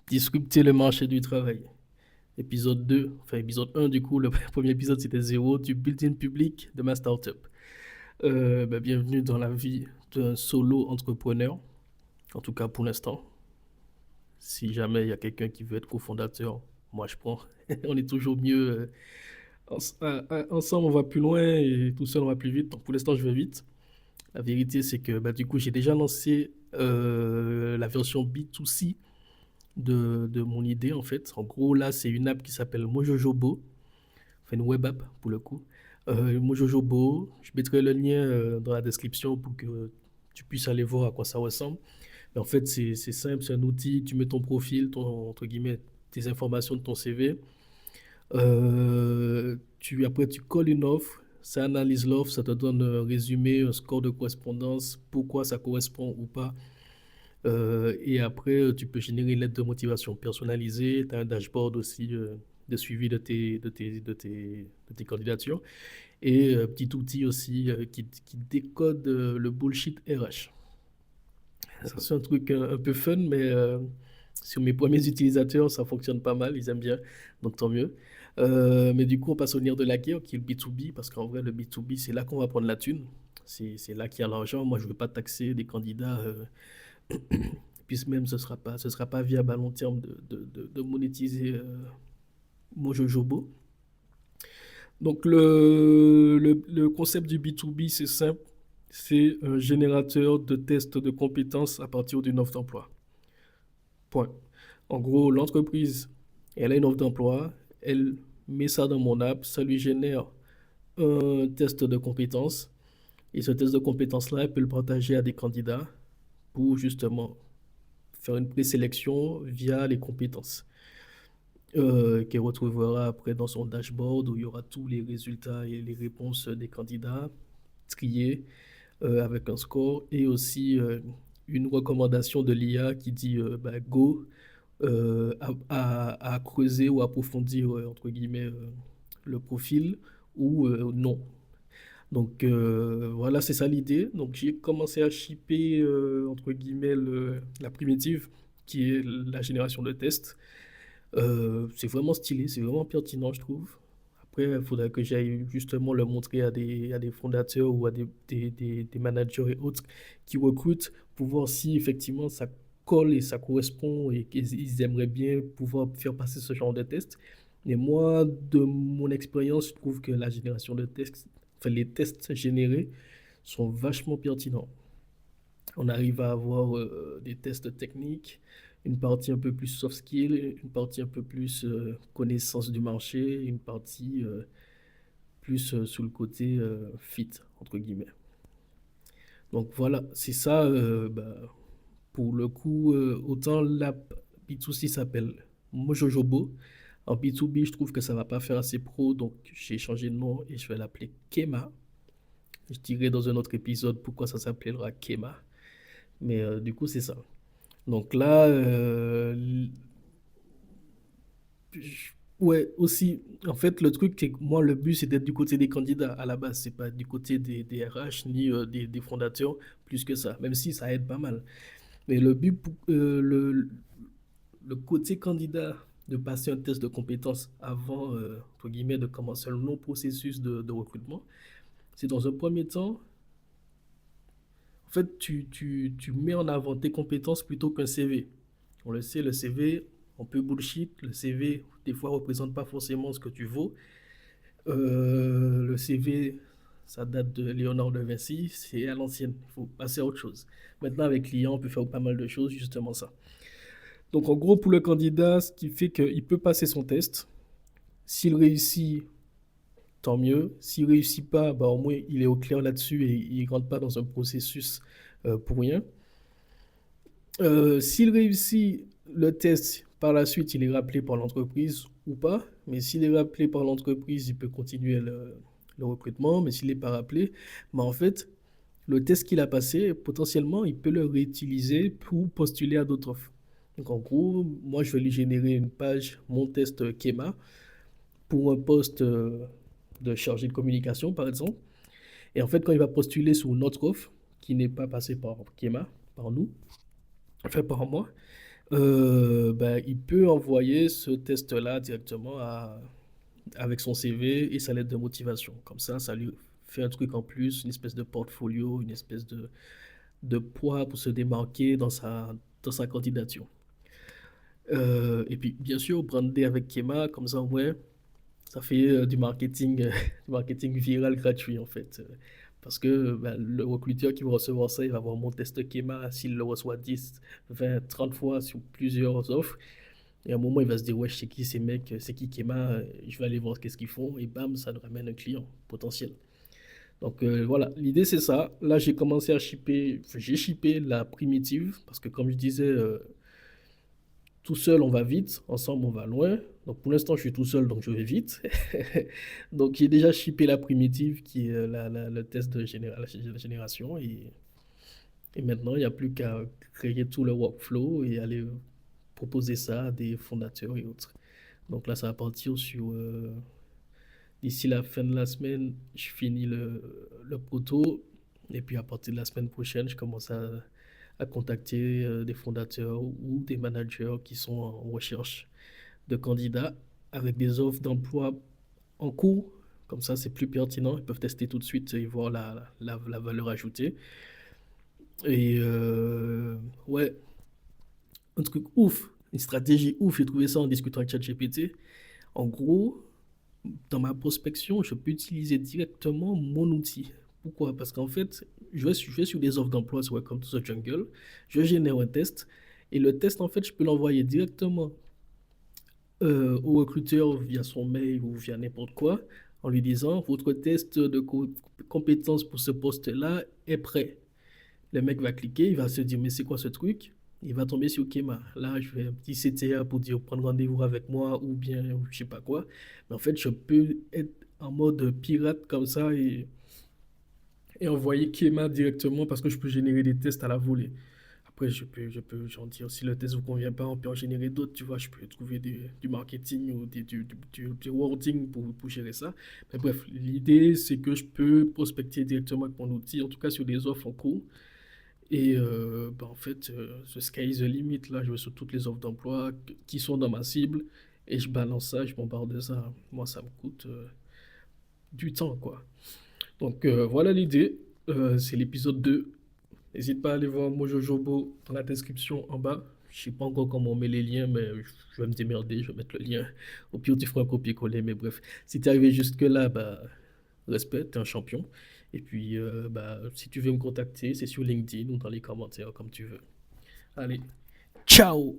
Disrupter le marché du travail. Épisode 2, enfin épisode 1 du coup, le premier épisode c'était zéro du building public de ma startup. Bienvenue dans la vie d'un solo entrepreneur, en tout cas pour l'instant. Si jamais il y a quelqu'un qui veut être cofondateur, moi je prends. On est toujours mieux. Ensemble on va plus loin et tout seul on va plus vite. Donc pour l'instant je vais vite. La vérité c'est que du coup j'ai déjà lancé la version B2C de mon idée en fait. En gros là c'est une app qui s'appelle Mojojobo, enfin une web app pour le coup. Mojojobo, je mettrai le lien dans la description pour que tu puisses aller voir à quoi ça ressemble. Mais en fait c'est simple, c'est un outil, tu mets ton profil, ton, entre guillemets, tes informations de ton CV. Après tu colles une offre, ça analyse l'offre, ça te donne un résumé, un score de correspondance, pourquoi ça correspond ou pas. Et après, tu peux générer une lettre de motivation personnalisée. Tu as un dashboard aussi de suivi de tes candidatures. Et petit outil aussi qui décode le bullshit RH. Ça, c'est un truc un peu fun, mais sur mes premiers utilisateurs, ça fonctionne pas mal. Ils aiment bien, donc tant mieux. Mais du coup, on passe au nerf de la guerre, qui est le B2B, parce qu'en vrai, le B2B, c'est là qu'on va prendre la thune. C'est là qu'il y a l'argent. Moi, je veux pas taxer des candidats. Puis même, ce sera pas viable à long terme de monétiser Mojojobo. Donc, le concept du B2B, c'est simple. C'est un générateur de tests de compétences à partir d'une offre d'emploi. Point. En gros, l'entreprise, elle a une offre d'emploi, elle met ça dans mon app, ça lui génère un test de compétences. Et ce test de compétences-là, elle peut le partager à des candidats pour justement faire une présélection via les compétences. Qu'elle retrouvera après dans son dashboard où il y aura tous les résultats et les réponses des candidats triés avec un score et aussi une recommandation de l'IA qui dit go à creuser ou approfondir entre guillemets le profil ou non. Donc voilà, c'est ça l'idée. Donc j'ai commencé à shipper entre guillemets la primitive qui est la génération de tests. C'est vraiment stylé, c'est vraiment pertinent, je trouve. Après, il faudrait que j'aille justement le montrer à des fondateurs ou à des managers et autres qui recrutent pour voir si effectivement ça colle et ça correspond et qu'ils aimeraient bien pouvoir faire passer ce genre de test. Et moi, de mon expérience, je trouve que la génération de tests, enfin les tests générés sont vachement pertinents. On arrive à avoir des tests techniques, une partie un peu plus soft skill, une partie un peu plus connaissance du marché, une partie plus sous le côté fit, entre guillemets. Donc voilà, c'est ça. Pour le coup, autant l'app B2C s'appelle Mojojobo. En B2B, je trouve que ça va pas faire assez pro, donc j'ai changé de nom et je vais l'appeler Kema. Je dirai dans un autre épisode pourquoi ça s'appellera Kema. Mais du coup, c'est ça. Donc là, ouais, aussi, en fait, le truc, c'est que moi, le but, c'est d'être du côté des candidats à la base. C'est pas du côté des RH ni des fondateurs, plus que ça, même si ça aide pas mal. Mais le but, le côté candidat de passer un test de compétences avant, entre guillemets, de commencer un long processus de recrutement, c'est dans un premier temps, en fait, tu mets en avant tes compétences plutôt qu'un CV. On le sait, le CV, on peut bullshit. Le CV, des fois, ne représente pas forcément ce que tu vaux. Le CV, ça date de Léonard de Vinci, c'est à l'ancienne. Il faut passer à autre chose. Maintenant, avec l'IA, on peut faire pas mal de choses, justement ça. Donc, en gros, pour le candidat, ce qui fait qu'il peut passer son test. S'il réussit, tant mieux. S'il réussit pas, au moins, il est au clair là-dessus et il ne rentre pas dans un processus pour rien. S'il réussit le test, par la suite, il est rappelé par l'entreprise ou pas. Mais s'il est rappelé par l'entreprise, il peut continuer le recrutement. Mais s'il n'est pas rappelé, en fait, le test qu'il a passé, potentiellement, il peut le réutiliser pour postuler à d'autres offres. Donc en gros, moi, je vais lui générer une page, mon test Kema, pour un poste de chargé de communication, par exemple. Et en fait, quand il va postuler sur notre offre, qui n'est pas passée par Kema, par nous, enfin par moi, Ben, il peut envoyer ce test-là directement avec son CV et sa lettre de motivation. Comme ça lui fait un truc en plus, une espèce de portfolio, une espèce de poids pour se démarquer dans sa candidature. Et puis, bien sûr, brander avec Kema, comme ça, au moins, ça fait du marketing, du marketing viral gratuit, en fait. Parce que ben, le recruteur qui va recevoir ça, il va voir mon test Kema, s'il le reçoit 10, 20, 30 fois sur plusieurs offres. Et à un moment, il va se dire, ouais, c'est qui ces mecs, c'est qui Kema, je vais aller voir qu'est-ce qu'ils font, et bam, ça nous ramène un client potentiel. Donc voilà, l'idée c'est ça. Là, j'ai commencé à shipper, enfin, j'ai shippé la primitive, parce que comme je disais, tout seul on va vite, ensemble on va loin. Donc pour l'instant, je suis tout seul, donc je vais vite. Donc j'ai déjà shippé la primitive, qui est le test de la génération, et maintenant, il n'y a plus qu'à créer tout le workflow et aller proposer ça à des fondateurs et autres. Donc là, ça va partir sur d'ici la fin de la semaine, je finis le proto. Et puis à partir de la semaine prochaine, je commence à contacter des fondateurs ou des managers qui sont en recherche de candidats avec des offres d'emploi en cours. Comme ça, c'est plus pertinent. Ils peuvent tester tout de suite et voir la valeur ajoutée. Et ouais, un truc ouf, une stratégie ouf, j'ai trouvé ça en discutant avec ChatGPT. En gros, dans ma prospection, je peux utiliser directement mon outil. Pourquoi? Parce qu'en fait, je vais sur des offres d'emploi sur Welcome to the Jungle, je génère un test, et le test, en fait, je peux l'envoyer directement au recruteur via son mail ou via n'importe quoi, en lui disant, votre test de compétences pour ce poste-là est prêt. Le mec va cliquer, il va se dire, mais c'est quoi ce truc? Il va tomber sur Kema. Là, je fais un petit CTA pour dire prendre rendez-vous avec moi ou bien je sais pas quoi. Mais en fait, je peux être en mode pirate comme ça et envoyer Kema directement parce que je peux générer des tests à la volée. Après, je peux j'en dire, si le test ne vous convient pas, on peut en générer d'autres, tu vois. Je peux trouver du marketing ou du wording pour gérer ça. Mais bref, l'idée, c'est que je peux prospecter directement avec mon outil, en tout cas sur des offres en cours. Et bah, en fait, ce sky is the limit. Là, je vais sur toutes les offres d'emploi qui sont dans ma cible et je balance ça, je bombarde ça. Moi, ça me coûte du temps, quoi. Donc voilà l'idée. C'est l'épisode 2. N'hésite pas à aller voir Mojo Jobo dans la description en bas. Je sais pas encore comment on met les liens, mais je vais me démerder, je vais mettre le lien. Au pire, tu feras un copier-coller, mais bref. Si tu es arrivé jusque-là, bah, respect, t'es un champion. Et puis, bah, si tu veux me contacter, c'est sur LinkedIn ou dans les commentaires, comme tu veux. Allez, ciao!